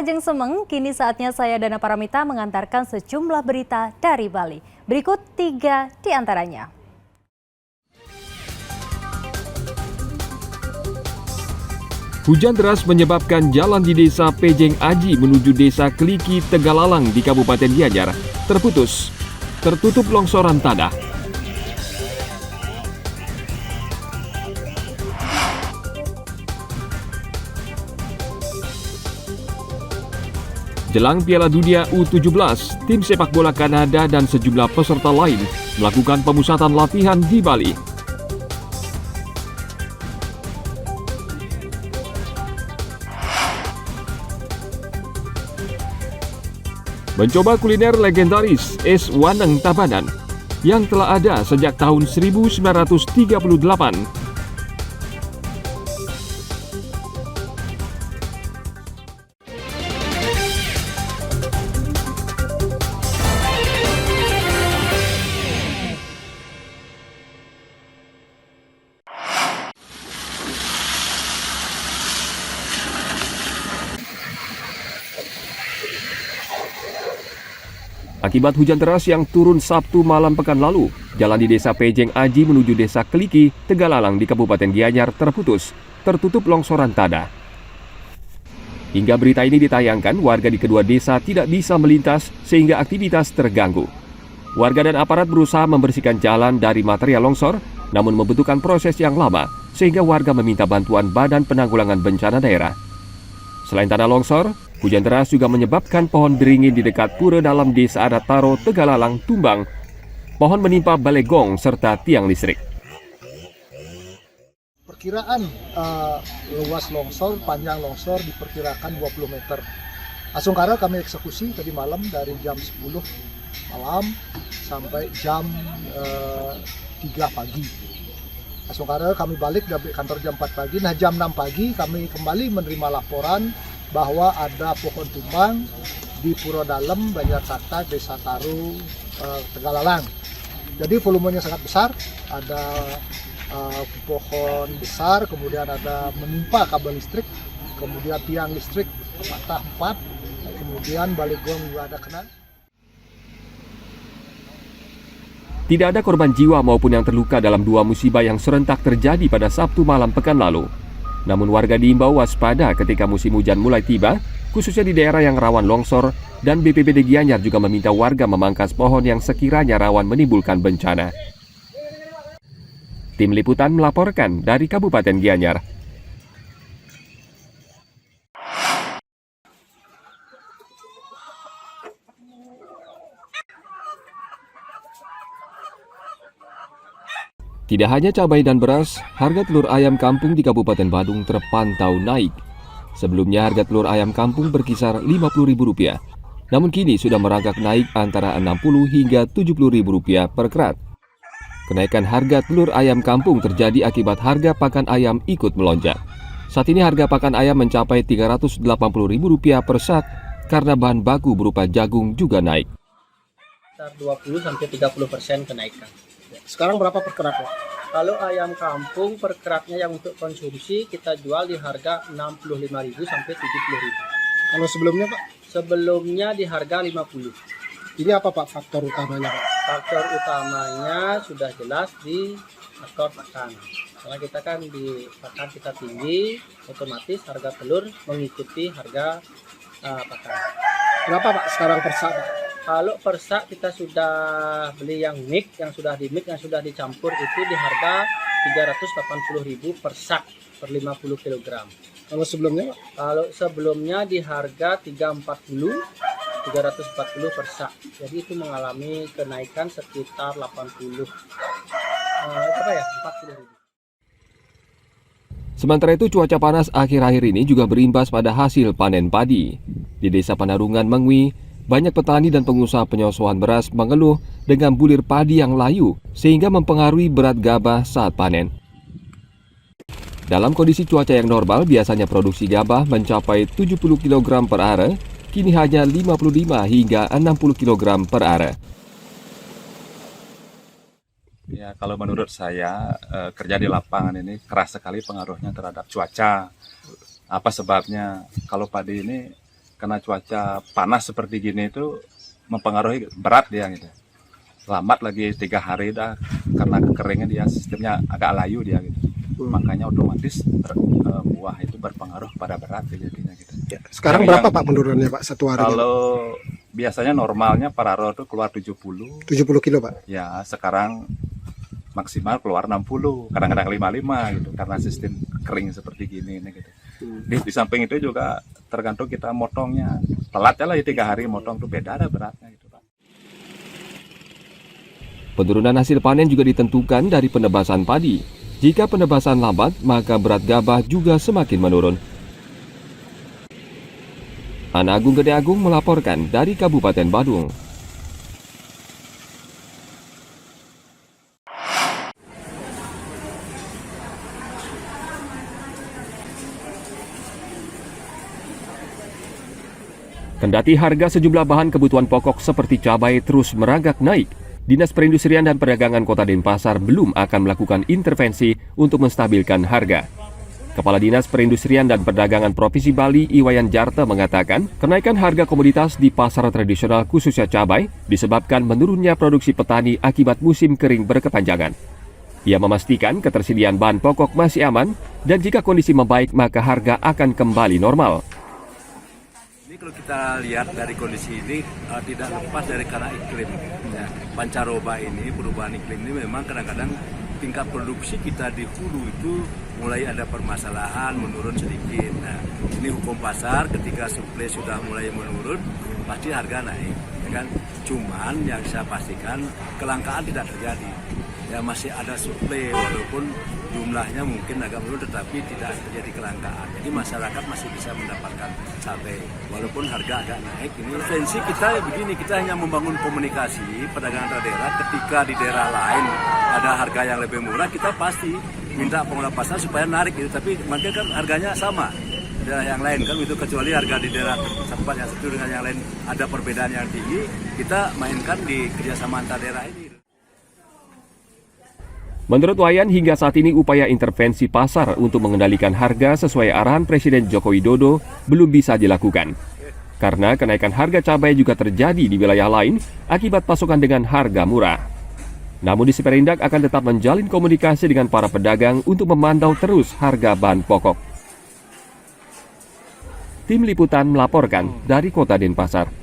Ajeng Semeng, kini saatnya saya Dana Paramita mengantarkan sejumlah berita dari Bali. Berikut 3 di antaranya. Hujan deras menyebabkan jalan di desa Pejeng Aji menuju desa Kliki Tegalalang di Kabupaten Gianyar terputus, tertutup longsoran tanah. Jelang Piala Dunia U17, tim sepak bola Kanada dan sejumlah peserta lain melakukan pemusatan latihan di Bali. Mencoba kuliner legendaris es Waneng Tabanan yang telah ada sejak tahun 1938. Akibat hujan deras yang turun Sabtu malam pekan lalu, jalan di desa Pejeng Aji menuju desa Kliki, Tegalalang di Kabupaten Gianyar terputus, tertutup longsoran tanah. Hingga berita ini ditayangkan, warga di kedua desa tidak bisa melintas sehingga aktivitas terganggu. Warga dan aparat berusaha membersihkan jalan dari material longsor, namun membutuhkan proses yang lama sehingga warga meminta bantuan Badan Penanggulangan Bencana Daerah. Selain tanah longsor, hujan deras juga menyebabkan pohon beringin di dekat pura dalam desa adat Taro, Tegalalang, tumbang. Pohon menimpa balegong serta tiang listrik. Perkiraan luas longsor, panjang longsor diperkirakan 20 meter. Asungkara kami eksekusi tadi malam dari jam 10 malam sampai jam 3 pagi. Asungkara kami balik dari kantor jam 4 pagi. Nah, jam 6 pagi kami kembali menerima laporan bahwa ada pohon tumbang di Pura Dalem, Banjarkata, Desa Taru, Tegalalang. Jadi volumenya sangat besar, ada pohon besar, kemudian ada menimpa kabel listrik, kemudian tiang listrik patah 4, kemudian balegong juga ada kena. Tidak ada korban jiwa maupun yang terluka dalam dua musibah yang serentak terjadi pada Sabtu malam pekan lalu. Namun warga diimbau waspada ketika musim hujan mulai tiba, khususnya di daerah yang rawan longsor, dan BPBD Gianyar juga meminta warga memangkas pohon yang sekiranya rawan menimbulkan bencana. Tim Liputan melaporkan dari Kabupaten Gianyar. Tidak hanya cabai dan beras, harga telur ayam kampung di Kabupaten Badung terpantau naik. Sebelumnya harga telur ayam kampung berkisar Rp50.000, namun kini sudah merangkak naik antara Rp60 hingga Rp70.000 per kerat. Kenaikan harga telur ayam kampung terjadi akibat harga pakan ayam ikut melonjak. Saat ini harga pakan ayam mencapai Rp380.000 per sak karena bahan baku berupa jagung juga naik. 20-30% kenaikan. Sekarang berapa per kerat, Pak? Kalau ayam kampung per keratnya yang untuk konsumsi kita jual di harga Rp65.000 sampai Rp70.000. Kalau sebelumnya, Pak? Sebelumnya di harga Rp50. Ini apa, Pak, faktor utamanya, Pak? Faktor utamanya sudah jelas di faktor pakan. Karena kita kan di pakan kita tinggi, otomatis harga telur mengikuti harga pakan. Berapa, Pak, sekarang per sak, Pak? Kalau per sak kita sudah beli yang mix, yang sudah di mix, yang sudah dicampur itu di harga Rp380.000 per sak per 50 kg. Kalau sebelumnya, Pak? Kalau sebelumnya di harga Rp340 per sak. Jadi itu mengalami kenaikan sekitar 40. Rp40.000. Sementara itu cuaca panas akhir-akhir ini juga berimbas pada hasil panen padi. Di Desa Panarungan, Mengwi, banyak petani dan pengusaha penyoswahan beras mengeluh dengan bulir padi yang layu sehingga mempengaruhi berat gabah saat panen. Dalam kondisi cuaca yang normal, biasanya produksi gabah mencapai 70 kg per are, kini hanya 55 hingga 60 kg per are. Ya, kalau menurut saya kerja di lapangan ini keras sekali pengaruhnya terhadap cuaca. Apa sebabnya? Kalau padi ini karena cuaca panas seperti gini itu mempengaruhi berat dia gitu. Lambat lagi 3 hari dah karena kekeringan dia sistemnya agak layu dia gitu. Makanya otomatis buah itu berpengaruh pada berat jadinya gitu. Ya, sekarang berapa Pak menurunnya Pak satu hari? Kalau biasanya normalnya per aro itu keluar 70 kilo Pak. ya, sekarang maksimal keluar 60, kadang-kadang 55 gitu karena sistem kering seperti gini gitu. Di samping itu juga tergantung kita motongnya. Telat ya lah 3 hari motong tuh beda ada beratnya gitu Pak. Penurunan hasil panen juga ditentukan dari penebasan padi. Jika penebasan lambat, maka berat gabah juga semakin menurun. Ana Agung Gede Agung melaporkan dari Kabupaten Badung. Kendati harga sejumlah bahan kebutuhan pokok seperti cabai terus merangkak naik, Dinas Perindustrian dan Perdagangan Kota Denpasar belum akan melakukan intervensi untuk menstabilkan harga. Kepala Dinas Perindustrian dan Perdagangan Provinsi Bali, Iwayan Jarta, mengatakan kenaikan harga komoditas di pasar tradisional khususnya cabai disebabkan menurunnya produksi petani akibat musim kering berkepanjangan. Ia memastikan ketersediaan bahan pokok masih aman dan jika kondisi membaik maka harga akan kembali normal. Kalau kita lihat dari kondisi ini tidak lepas dari karena iklim. Ya, pancaroba ini, perubahan iklim ini memang kadang-kadang tingkat produksi kita di hulu itu mulai ada permasalahan, menurun sedikit. Nah, ini hukum pasar, ketika suplai sudah mulai menurun, pasti harga naik. Ya kan? Cuman yang saya pastikan kelangkaan tidak terjadi. Ya masih ada suplai walaupun jumlahnya mungkin agak menurun tetapi tidak terjadi kelangkaan. Jadi masyarakat masih bisa mendapatkan cabai walaupun harga agak naik. Ini intervensi kita begini, kita hanya membangun komunikasi perdagangan daerah. Ketika di daerah lain ada harga yang lebih murah, kita pasti minta pengelola pasar supaya narik itu. Tapi mungkin kan harganya sama daerah yang lain kan itu, kecuali harga di daerah tempat yang satu dengan yang lain ada perbedaan yang tinggi, kita mainkan di kerjasama antar daerah ini. Menurut Wayan, hingga saat ini upaya intervensi pasar untuk mengendalikan harga sesuai arahan Presiden Joko Widodo belum bisa dilakukan. Karena kenaikan harga cabai juga terjadi di wilayah lain akibat pasokan dengan harga murah. Namun Disiperindak akan tetap menjalin komunikasi dengan para pedagang untuk memantau terus harga bahan pokok. Tim Liputan melaporkan dari Kota Denpasar.